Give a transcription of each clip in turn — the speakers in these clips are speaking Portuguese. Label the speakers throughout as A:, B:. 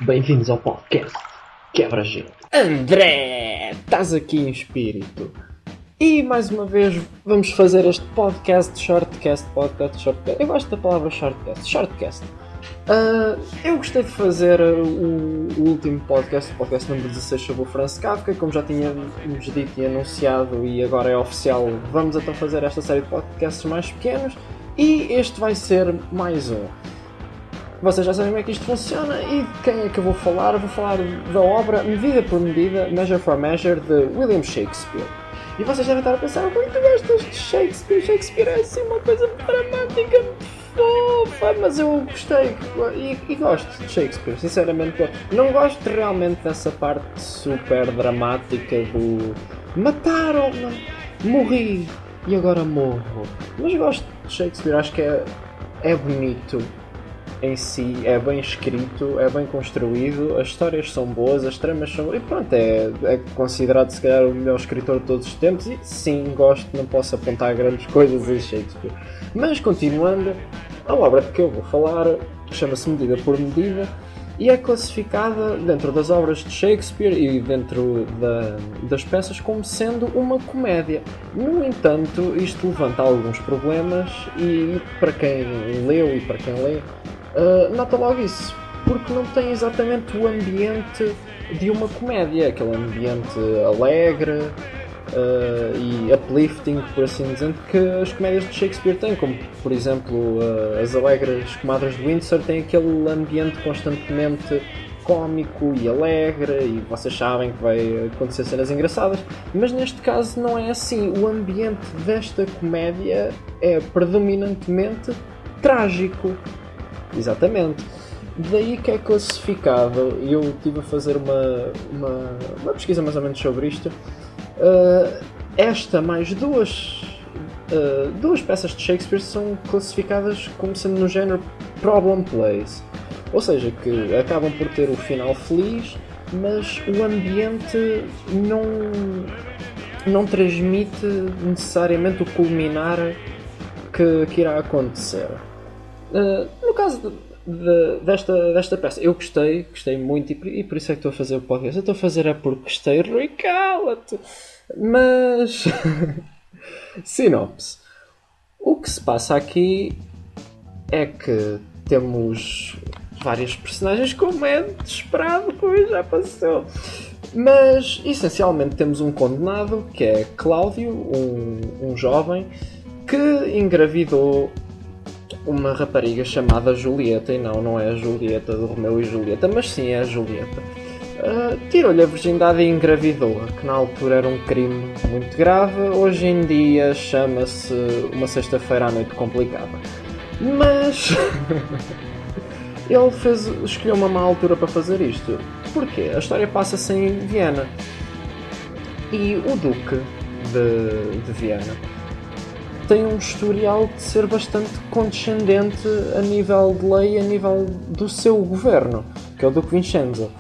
A: Bem-vindos ao podcast Quebra-Gelo. André, estás aqui em espírito. E mais uma vez vamos fazer este shortcast. Eu gosto da palavra shortcast. Eu gostei de fazer o último podcast número 16 sobre o Franz Kafka, como já tínhamos dito e anunciado, e agora é oficial. Vamos então fazer esta série de podcasts mais pequenos, e este vai ser mais um. Vocês já sabem como é que isto funciona e de quem é que eu vou falar? Vou falar da obra Medida por Medida, Measure for Measure, de William Shakespeare. E vocês devem estar a pensar, como é que tu gostas de Shakespeare? Shakespeare é assim uma coisa dramática, muito fofa, mas eu gostei e gosto de Shakespeare, sinceramente. Não gosto realmente dessa parte super dramática do mataram-me, morri e agora morro. Mas gosto de Shakespeare, acho que é bonito. Em si, é bem escrito, é bem construído, as histórias são boas, as tramas são... E pronto, é considerado se calhar o melhor escritor de todos os tempos e sim, gosto, não posso apontar grandes coisas em Shakespeare. Mas continuando, a obra de que eu vou falar chama-se Medida por Medida e é classificada dentro das obras de Shakespeare e dentro das peças como sendo uma comédia. No entanto, isto levanta alguns problemas e para quem leu e para quem lê, nota logo isso, porque não tem exatamente o ambiente de uma comédia, aquele ambiente alegre e uplifting, por assim dizer, que as comédias de Shakespeare têm, como por exemplo as alegres comadres de Windsor têm aquele ambiente constantemente cómico e alegre e vocês sabem que vai acontecer cenas engraçadas, mas neste caso não é assim. O ambiente desta comédia é predominantemente trágico. Exatamente. Daí que é classificado, e eu estive a fazer uma pesquisa mais ou menos sobre isto, esta mais duas peças de Shakespeare são classificadas como sendo no género problem plays, ou seja, que acabam por ter o final feliz, mas o ambiente não transmite necessariamente o culminar que irá acontecer. No caso desta peça, eu gostei muito e por isso é que estou a fazer o podcast. Eu estou a fazer porque gostei, Rui, cala-te! Mas, sinopse. O que se passa aqui é que temos várias personagens, como é de esperado, pois já passou. Mas, essencialmente, temos um condenado, que é Cláudio, um jovem, que engravidou uma rapariga chamada Julieta, e não é a Julieta do Romeu e Julieta, mas sim é a Julieta. Tirou-lhe a virgindade e engravidou-a, que na altura era um crime muito grave, hoje em dia chama-se uma sexta-feira à noite complicada. Mas ele escolheu uma má altura para fazer isto. Porquê? A história passa-se em Viena. E o Duque de Viena tem um historial de ser bastante condescendente a nível de lei e a nível do seu governo, que é o Duque Vincenzo.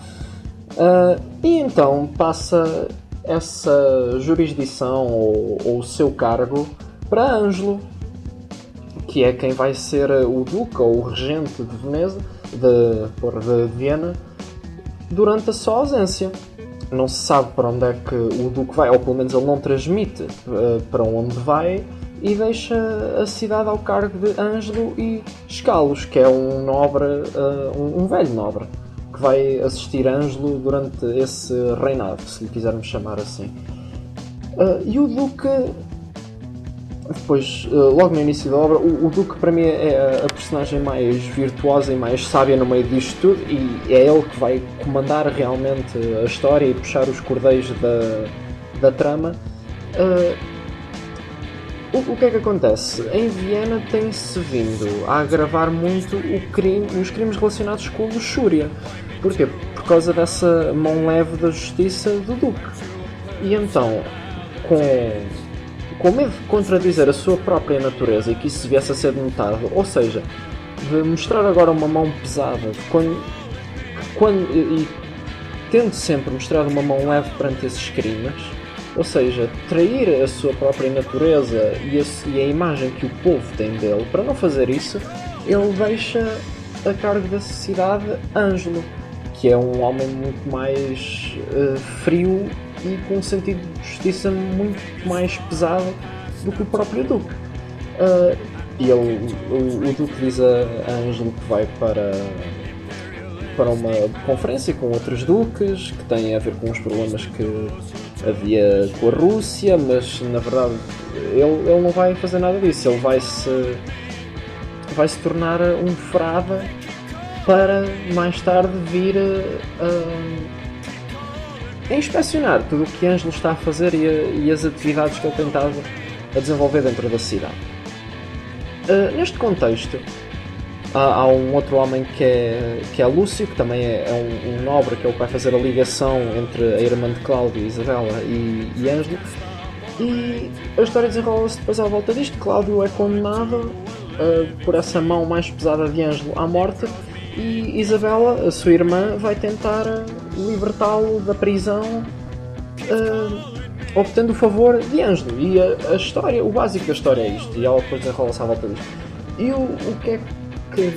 A: E então passa essa jurisdição ou o seu cargo para Ângelo, que é quem vai ser o Duque ou o regente de Veneza, de Viena, durante a sua ausência. Não se sabe para onde é que o Duque vai, ou pelo menos ele não transmite para onde vai, e deixa a cidade ao cargo de Ângelo e Escalos, que é um nobre, um velho nobre, que vai assistir Ângelo durante esse reinado, se lhe quisermos chamar assim. E o Duque, depois, logo no início da obra, o Duque para mim é a personagem mais virtuosa e mais sábia no meio disto tudo, e é ele que vai comandar realmente a história e puxar os cordeiros da trama. O que é que acontece? Em Viena tem-se vindo a agravar muito os crimes relacionados com luxúria. Porquê? Por causa dessa mão leve da justiça do Duque. E então, com medo de contradizer a sua própria natureza e que isso viesse a ser notado, ou seja, de mostrar agora uma mão pesada, e tendo sempre mostrado uma mão leve perante esses crimes, ou seja, trair a sua própria natureza e a imagem que o povo tem dele, para não fazer isso, ele deixa a cargo da sociedade Ângelo, que é um homem muito mais frio e com um sentido de justiça muito mais pesado do que o próprio Duque. E o Duque diz a Ângelo que vai para uma conferência com outros duques que têm a ver com os problemas que havia com a Rússia, mas na verdade ele não vai fazer nada disso. Ele vai se tornar um frade para mais tarde vir a inspecionar tudo o que Ângelo está a fazer e as atividades que ele tem estado a desenvolver dentro da cidade. Neste contexto, há um outro homem que é Lúcio, que também é um nobre, que é o que vai fazer a ligação entre a irmã de Cláudio, Isabela e Ângelo. E a história desenrola-se depois à volta disto. Cláudio é condenado por essa mão mais pesada de Ângelo à morte, e Isabela, a sua irmã, vai tentar libertá-lo da prisão, obtendo o favor de Ângelo. E a história, o básico da história é isto, e ela depois desenrola-se à volta disto. E o que é que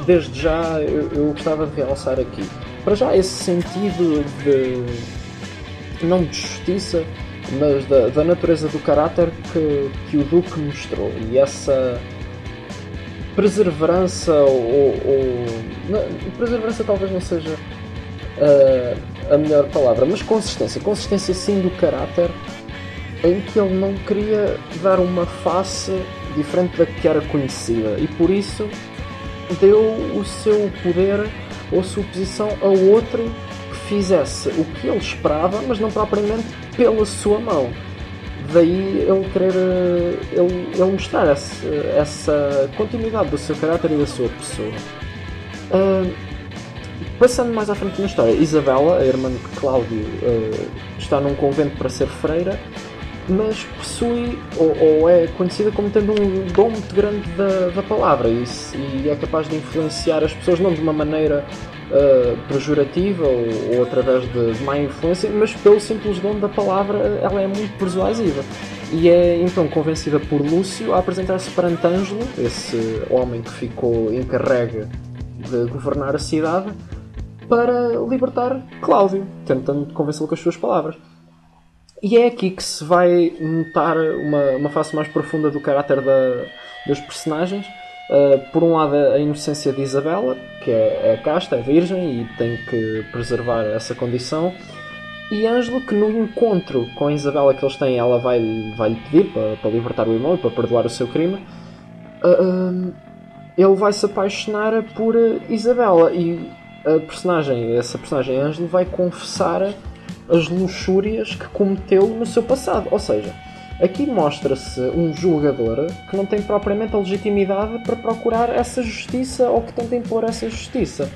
A: desde já eu gostava de realçar aqui? Para já, esse sentido de não de justiça, mas da natureza do caráter que o Duque mostrou, e essa perseverança perseverança talvez não seja a melhor palavra, mas consistência sim do caráter, em que ele não queria dar uma face diferente da que era conhecida, e por isso deu o seu poder ou a sua posição a outro que fizesse o que ele esperava, mas não propriamente pela sua mão. Daí ele querer ele mostrar essa continuidade do seu caráter e da sua pessoa. Passando mais à frente na história, Isabela, a irmã de Cláudio, está num convento para ser freira, mas possui, ou é conhecida como tendo um dom muito grande da palavra, e é capaz de influenciar as pessoas, não de uma maneira pejorativa ou através de má influência, mas pelo simples dom da palavra. Ela é muito persuasiva, e é então convencida por Lúcio a apresentar-se perante Ângelo, esse homem que ficou encarregue de governar a cidade, para libertar Cláudio, tentando convencê-lo com as suas palavras. E é aqui que se vai notar uma face mais profunda do caráter dos personagens. Por um lado, a inocência de Isabela, que é casta, é virgem e tem que preservar essa condição. E Ângelo, que no encontro com a Isabela que eles têm, ela vai-lhe pedir para libertar o irmão e para perdoar o seu crime. Ele vai se apaixonar por Isabela, e essa personagem Ângelo vai confessar as luxúrias que cometeu no seu passado. Ou seja, aqui mostra-se um julgador que não tem propriamente a legitimidade para procurar essa justiça, ou que tenta impor essa justiça.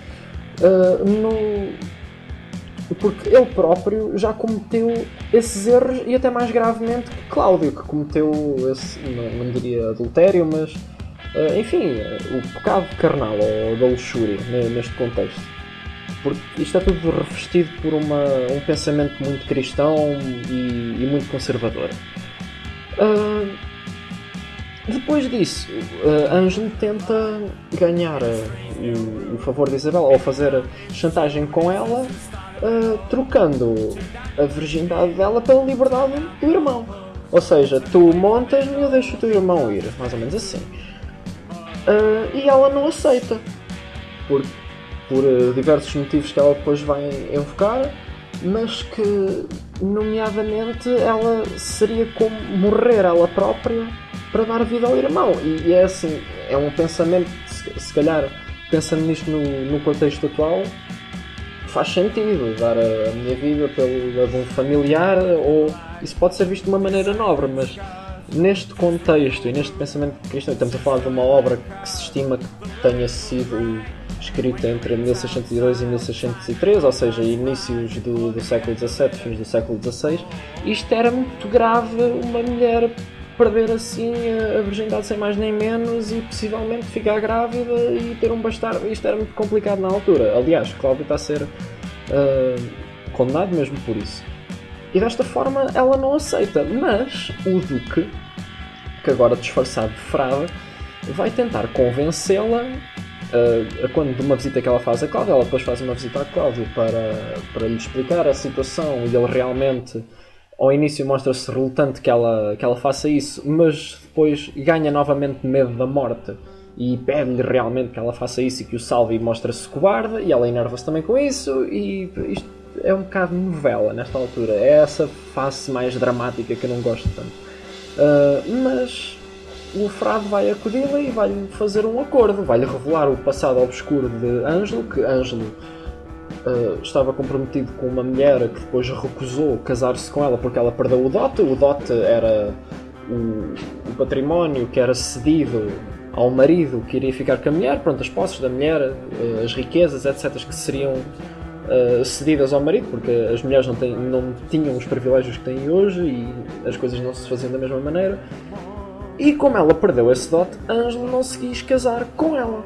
A: Porque ele próprio já cometeu esses erros, e até mais gravemente que Cláudio, que cometeu esse, não diria adultério, mas enfim, o pecado carnal ou da luxúria neste contexto. Porque isto é tudo revestido por um pensamento muito cristão e muito conservador. Depois disso, Ângelo tenta ganhar o favor de Isabela, ou fazer chantagem com ela, trocando a virgindade dela pela liberdade do irmão. Ou seja, tu montas-me e eu deixo o teu irmão ir, mais ou menos assim. E ela não aceita, por diversos motivos que ela depois vai invocar, mas que, nomeadamente, ela seria como morrer ela própria para dar vida ao irmão. E é assim, é um pensamento, se calhar, pensando nisto no contexto atual, faz sentido dar a minha vida pela de um familiar, ou isso pode ser visto de uma maneira nobre, mas neste contexto e neste pensamento cristão, estamos a falar de uma obra que se estima que tenha sido escrita entre 1602 e 1603, ou seja, inícios do século XVII, fins do século XVI. Isto era muito grave, uma mulher perder assim a virgindade sem mais nem menos, e possivelmente ficar grávida e ter um bastardo. Isto era muito complicado na altura. Aliás, Cláudio está a ser condenado mesmo por isso. E desta forma ela não aceita, mas o Duque, que agora disfarçado de frade, vai tentar convencê-la quando de uma visita que ela faz a Cláudio, ela depois faz uma visita a Cláudio para lhe explicar a situação, e ele realmente ao início mostra-se relutante que ela faça isso, mas depois ganha novamente medo da morte e pede-lhe realmente que ela faça isso e que o salve, e mostra-se cobarde, e ela enerva-se também com isso, e isto é um bocado novela nesta altura. É essa face mais dramática que eu não gosto tanto. Mas o Frade vai acudi-la e vai-lhe fazer um acordo, vai-lhe revelar o passado obscuro de Ângelo, que Ângelo estava comprometido com uma mulher que depois recusou casar-se com ela porque ela perdeu o dote. O dote era o património que era cedido ao marido que iria ficar com a mulher, pronto, as posses da mulher, as riquezas, etc., que seriam cedidas ao marido, porque as mulheres não tinham os privilégios que têm hoje e as coisas não se faziam da mesma maneira. E como ela perdeu esse dote, Ângelo não se quis casar com ela.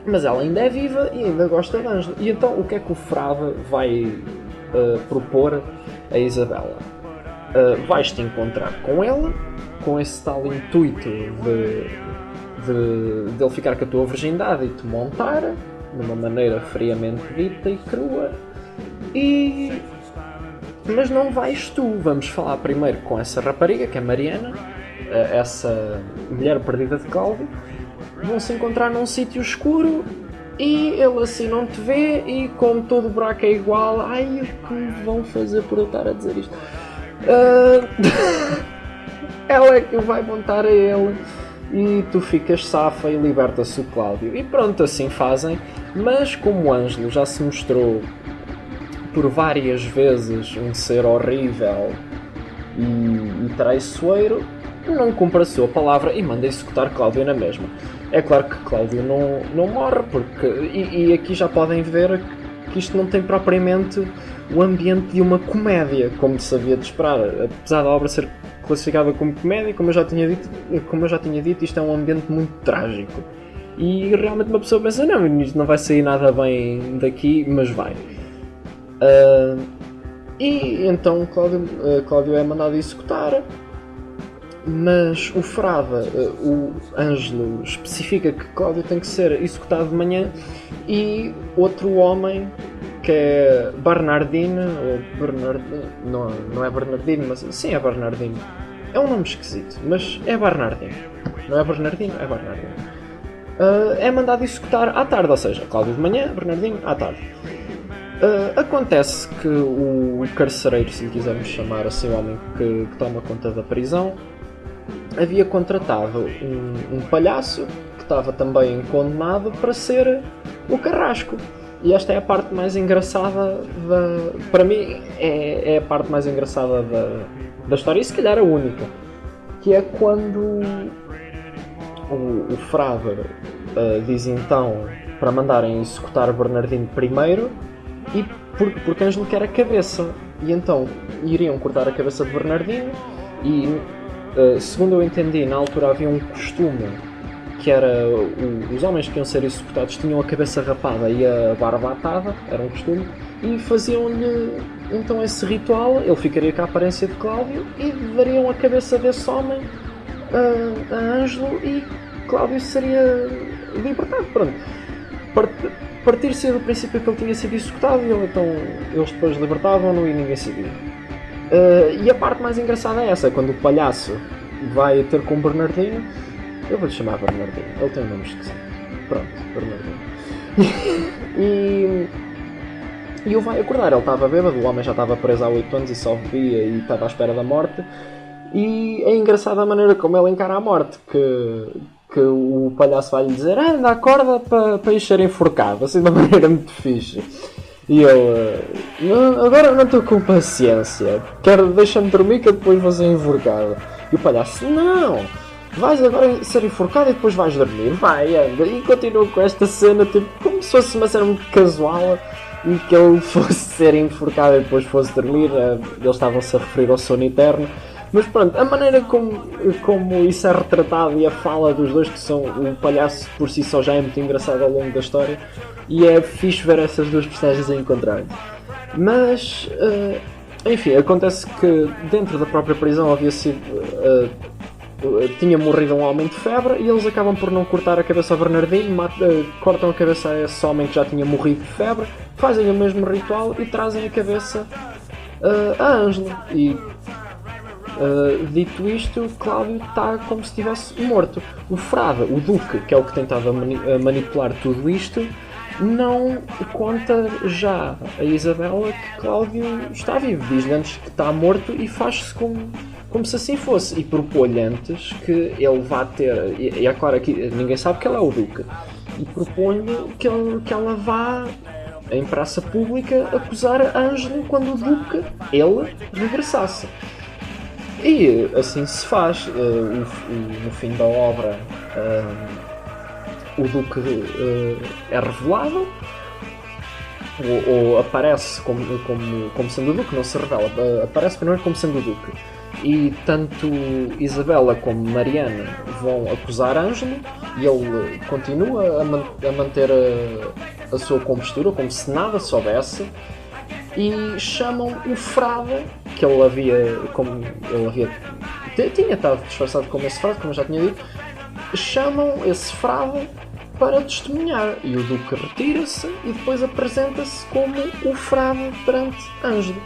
A: Mas ela ainda é viva e ainda gosta de Ângelo. E então o que é que o Frade vai propor a Isabela? Vais-te encontrar com ela, com esse tal intuito de ele ficar com a tua virgindade e te montar, de uma maneira friamente dita e crua. Mas não vais tu. Vamos falar primeiro com essa rapariga, que é Mariana, essa mulher perdida de Cláudio. Vão se encontrar num sítio escuro e ele assim não te vê, e como todo o buraco é igual, ai, o que me vão fazer por eu estar a dizer isto? Ela é que vai montar a ele e tu ficas safa e liberta-se o Cláudio. E pronto, assim fazem. Mas como o Ângelo já se mostrou por várias vezes um ser horrível e traiçoeiro, não cumpre a sua palavra e manda executar Cláudio na mesma. É claro que Cláudio não morre, porque e aqui já podem ver que isto não tem propriamente o ambiente de uma comédia, como se havia de esperar. Apesar da obra ser classificada como comédia, como eu já tinha dito, isto é um ambiente muito trágico. E realmente uma pessoa pensa, não, isto não vai sair nada bem daqui, mas vai. E então Cláudio é mandado executar. Mas o Frade, o Ângelo, especifica que Cláudio tem que ser executado de manhã, e outro homem, que é Bernardino, não é Bernardino, mas sim é Bernardino. É um nome esquisito, mas é Bernardino. Não é Bernardino, é Bernardino. É mandado executar à tarde, ou seja, Cláudio de manhã, Bernardino à tarde. Acontece que o carcereiro, se lhe quisermos chamar assim, o homem que toma conta da prisão, havia contratado um palhaço que estava também condenado para ser o Carrasco. E esta é a parte mais engraçada para mim é a parte mais engraçada da história, e se calhar a única, que é quando o Frade diz então para mandarem executar Bernardino primeiro, e porque Ângelo quer a cabeça, e então iriam cortar a cabeça de Bernardino. E segundo eu entendi, na altura havia um costume que era os homens que iam ser executados tinham a cabeça rapada e a barba atada, era um costume, e faziam-lhe então esse ritual. Ele ficaria com a aparência de Cláudio e dariam a cabeça desse homem a Ângelo, e Cláudio seria libertado. Pronto, partir-se do princípio que ele tinha sido executado, e eles depois libertavam-no e ninguém sabia. E a parte mais engraçada é essa, quando o palhaço vai ter com o Bernardino. Eu vou-lhe chamar Bernardino, ele tem um nome esquisito. Pronto, Bernardino. E o vai acordar, ele estava bêbado, o homem já estava preso há 8 anos e só bebia e estava à espera da morte. E é engraçada a maneira como ele encara a morte, que o palhaço vai-lhe dizer: anda, acorda para ir ser enforcado, assim de uma maneira muito fixe. E ele: agora não estou com paciência, deixa-me dormir que eu depois vou ser enforcado. E o palhaço: não, vais agora ser enforcado e depois vais dormir, vai, anda. E continua com esta cena, tipo, como se fosse uma cena muito casual, e que ele fosse ser enforcado e depois fosse dormir. Eles estavam-se a referir ao sono eterno. Mas pronto, a maneira como isso é retratado e a fala dos dois, que são o palhaço por si só, já é muito engraçado ao longo da história, e é fixe ver essas duas personagens a encontrarem. Mas, enfim, acontece que dentro da própria prisão havia sido tinha morrido um homem de febre e eles acabam por não cortar a cabeça ao Bernardino, cortam a cabeça a esse homem que já tinha morrido de febre, fazem o mesmo ritual e trazem a cabeça a Ângela. E dito isto, Cláudio está como se estivesse morto. O frade, o duque, que é o que tentava manipular tudo isto, não conta já a Isabela que Cláudio está vivo. Diz-lhe antes que está morto e faz-se como se assim fosse. E propõe-lhe antes que ele vá ter... E é claro que ninguém sabe que ele é o duque. E propõe-lhe que ela vá em praça pública acusar a Ângelo quando o duque, ele, regressasse. E assim se faz. No fim da obra, o Duque é revelado, ou aparece como sendo o Duque, não se revela, aparece primeiro como sendo o Duque. E tanto Isabela como Mariana vão acusar Ângelo e ele continua a manter a sua compostura como se nada soubesse. E chamam o frade, que ele havia tinha estado disfarçado como esse frade, como eu já tinha dito, chamam esse frade para testemunhar e o Duque retira-se e depois apresenta-se como o frade perante Ângelo.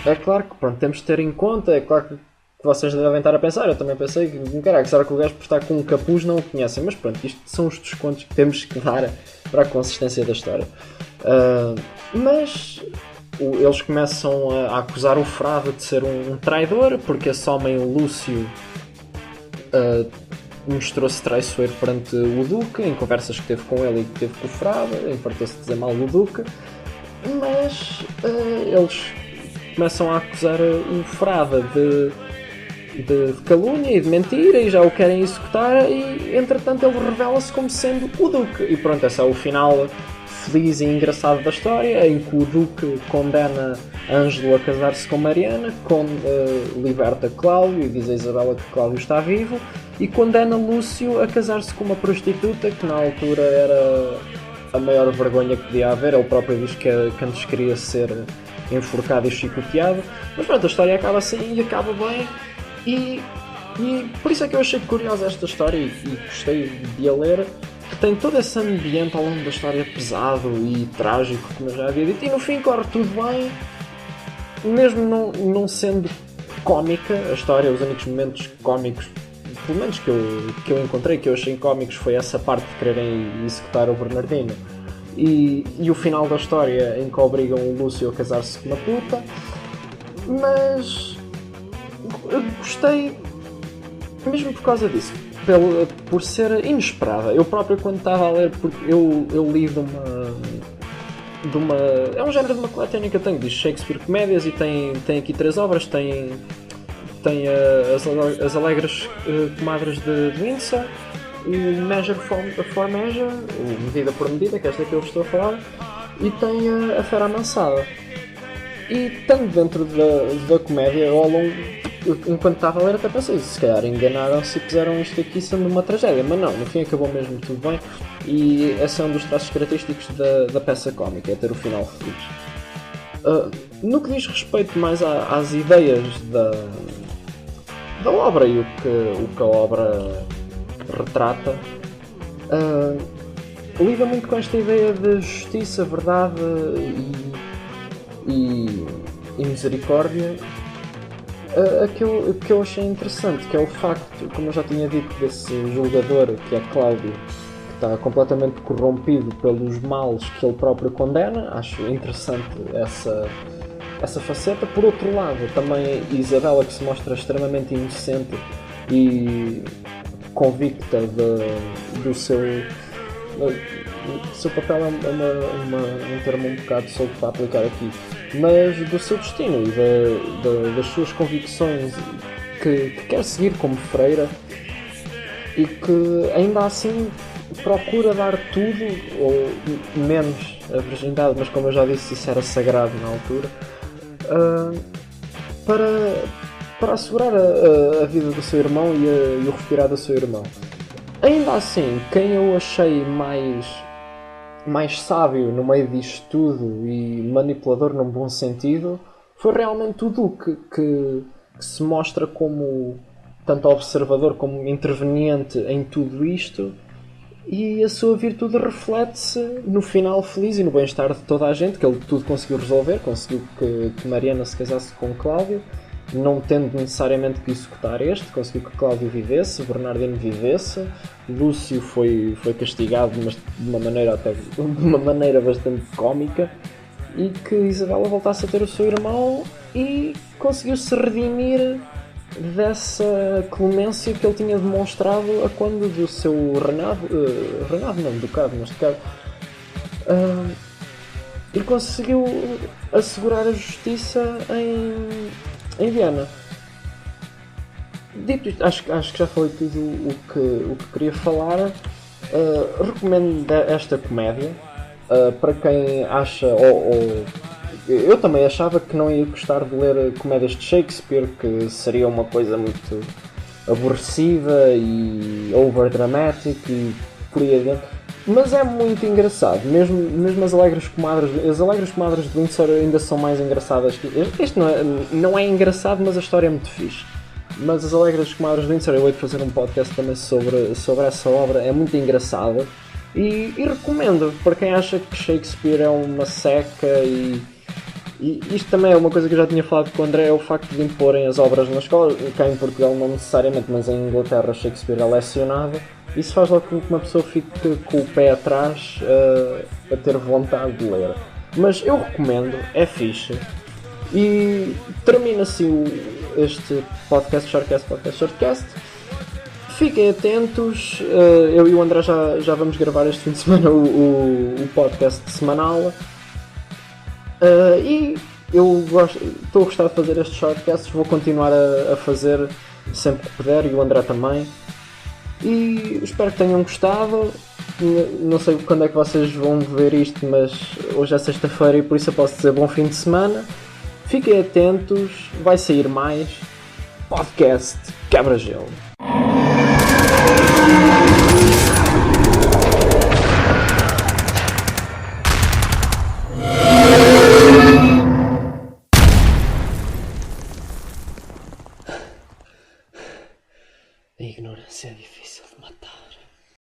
A: É claro que pronto, temos de ter em conta, é claro que vocês devem estar a pensar, eu também pensei que caraca, será que o gajo por estar com um capuz não o conhecem? Mas pronto, isto são os descontos que temos que dar para a consistência da história. Mas eles começam a acusar o frade de ser um traidor, porque esse homem, o Lúcio, mostrou-se traiçoeiro perante o Duque, em conversas que teve com ele e que teve com o frade, importou-se dizer mal do Duque, mas eles começam a acusar o frade de calúnia e de mentira e já o querem executar e entretanto ele revela-se como sendo o Duque. E pronto, esse é o final feliz e engraçado da história, em que o Duque condena Ângelo a casar-se com Mariana, liberta Cláudio e diz a Isabela que Cláudio está vivo, e condena Lúcio a casar-se com uma prostituta que na altura era a maior vergonha que podia haver. Ele próprio diz que antes queria ser enforcado e chicoteado. Mas pronto, a história acaba assim e acaba bem, e por isso é que eu achei curiosa esta história e gostei de a ler, que tem todo esse ambiente ao longo da história pesado e trágico, como eu já havia dito, e no fim corre tudo bem, mesmo não sendo cómica a história. Os únicos momentos cómicos, pelo menos que eu encontrei, que eu achei cómicos, foi essa parte de quererem executar o Bernardino e o final da história em que obrigam o Lúcio a casar-se com uma puta. Mas eu gostei mesmo por causa disso, por ser inesperada. Eu próprio, quando estava a ler, porque eu li de uma... É um género de uma coletânea que eu tenho, diz Shakespeare Comédias, e tem aqui 3 obras. Tem as Alegres Comadres de Windsor, o Measure for Measure, o Medida por Medida, que é esta que eu estou a falar, e tem a Fera Amansada. E tanto dentro da comédia, ao longo, enquanto estava a ler, até pensei, se calhar enganaram-se e fizeram isto aqui sendo uma tragédia, mas não, no fim acabou mesmo tudo bem, e esse é um dos traços característicos da peça cómica, é ter o final feliz. No que diz respeito mais às ideias da obra e o que a obra retrata, lida muito com esta ideia de justiça, verdade e misericórdia. Aquilo que eu achei interessante, que é o facto, como eu já tinha dito, desse julgador, que é Cláudio, que está completamente corrompido pelos males que ele próprio condena. Acho interessante essa faceta. Por outro lado, também Isabela, que se mostra extremamente inocente e convicta do seu papel. É um termo um bocado solto para aplicar aqui, mas do seu destino e das suas convicções, que quer seguir como freira, e que ainda assim procura dar tudo, ou menos a virgindade, mas como eu já disse, isso era sagrado na altura, para assegurar a vida do seu irmão e o respirar do seu irmão. Ainda assim, quem eu achei mais sábio no meio disto tudo e manipulador num bom sentido foi realmente o Duque, que se mostra como tanto observador como interveniente em tudo isto, e a sua virtude reflete-se no final feliz e no bem-estar de toda a gente, que ele tudo conseguiu resolver, conseguiu que Mariana se casasse com Cláudio, não tendo necessariamente que executar conseguiu que Cláudio vivesse, Bernardino vivesse, Lúcio foi castigado, mas de uma maneira bastante cómica, e que Isabela voltasse a ter o seu irmão e conseguiu-se redimir dessa clemência que ele tinha demonstrado a quando do seu Ducado neste caso, ele conseguiu assegurar a justiça em Viana. Dito isto, acho que já falei tudo o que queria falar. Recomendo esta comédia para quem acha eu também achava que não ia gostar de ler comédias de Shakespeare, que seria uma coisa muito aborrecida e overdramatic e por aí adiante. Mas é muito engraçado, mesmo as Alegres Comadres de Windsor ainda são mais engraçadas que este. Não é engraçado, mas a história é muito fixe. Mas as Alegres Comadres de Windsor, eu hei de fazer um podcast também sobre essa obra, é muito engraçada e recomendo para quem acha que Shakespeare é uma seca e isto também é uma coisa que eu já tinha falado com o André, é o facto de imporem as obras na escola, cá em Portugal não necessariamente, mas em Inglaterra Shakespeare é lecionado. Isso faz logo com que uma pessoa fique com o pé atrás a ter vontade de ler. Mas eu recomendo, é fixe. E termina assim este podcast Shortcast. Fiquem atentos, eu e o André já vamos gravar este fim de semana o podcast semanal. E eu estou a gostar de fazer estes shortcasts, vou continuar a fazer sempre que puder, e o André também. E espero que tenham gostado. Não sei quando é que vocês vão ver isto, mas hoje é sexta-feira e por isso eu posso dizer bom fim de semana. Fiquem atentos, vai sair mais podcast Quebra-Gelo.